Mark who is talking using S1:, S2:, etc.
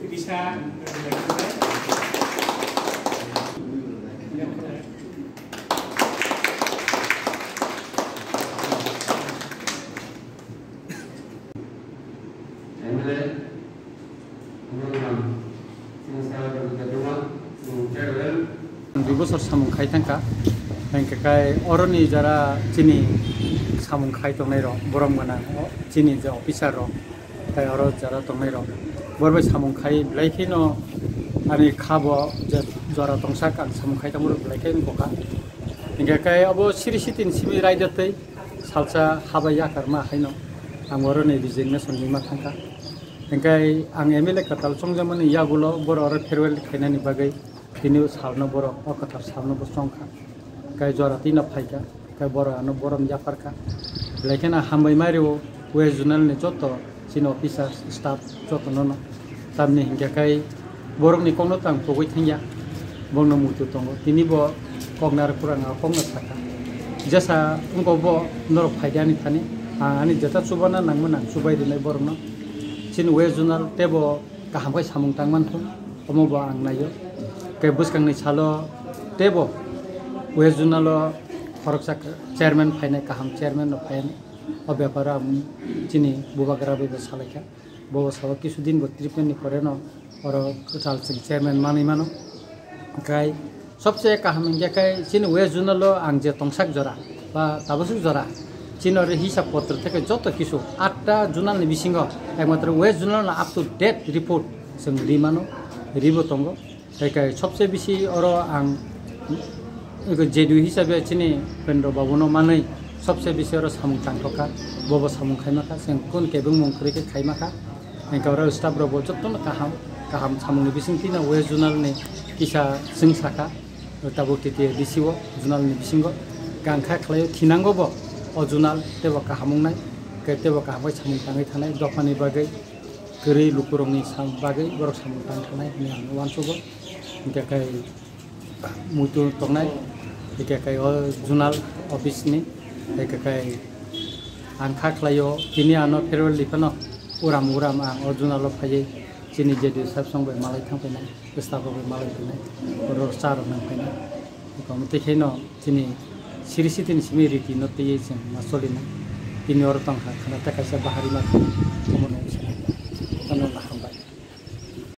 S1: bisa
S2: Dibosor samung khai tangka hengke kai oroni jara chini samung khai tongnai ro borom gana chini je officer ro kai oro jara tongnai ro borbai samung khai blaikino ani khabo je jara tongsak ang samung khai tamur blaikin koka hengke kai abo siri sitin sibi raidotei salsa habaya karma haino ang oroni bijingna sonjingma tangka hengkai ang MLA katal songjamani yagulo bor oro farewell khainani bagai Kini salno boro, okatar salno bosongka, kai jorati na paika, kai boro ano borom jafarka. Lekena hambai mario, we jurnal ne joto, sino officer staff joto nono. Tamni hingga kai borom ni kono tang pogoi thingya, bongno mutu tongo. Kini bo kognar kurang akong nasaka. Jasa unko bo noro paidani thani, ani jata subana nangmana subai dinai borom no. Sino we jurnal tebo kahamkai samung tangman thon, omo bo ang nayo. Kai buskang ni chalo tebo west junalo horoksak chairman phaine kaham chairman no phaine obepara chini bubagara be salaka bo sawa kisudin bo treatment ni pore no oro chal sing chairman mani mano kai सबसे kaham inge kai chini west junalo angje tongsak jora ba tabasuk jora chino re hisab potro theke joto kisu 8টা junal ni bisingo ekmatra west junal na up to date report sing rimano ribo tongo Kai सबसे बेसी अरो आं जेडु हिसाबै चिनि पेन्द्र बाबुनो मानै सबसे बेसी अरो सामुं तांथका बबो सामुं खाइमाखा जों कुन केबुं मंख्रिके खाइमाखा एंकावरा स्टाफ रबो जत्तन काहाम सामुंनि बिसिंथिना वेस्ट जुनालनि किसा जों साखा ताबुटिति दिसिवो जुनालनि बिसिंगो गांखा खलायो थिनांगोबो अ जुनाल तेबो काहामुंनाय तेबो काहामै सामुं ताङै थानाय दफानि बागै गरै लुकुरंनि बागै बरक सामुं तां थानाय नि आं वानसुबो Kai mutu tongnai, kai junal office ni, kai angka klayo kini ano farewell lipano uram ang junal of haji chini jadi sabsong by malay thang penai, staff of malay penai, or star of penai. Komite keno chini sirisitin simiriti not the masolina, kini orotong ha kana takasa bahari mat komuno.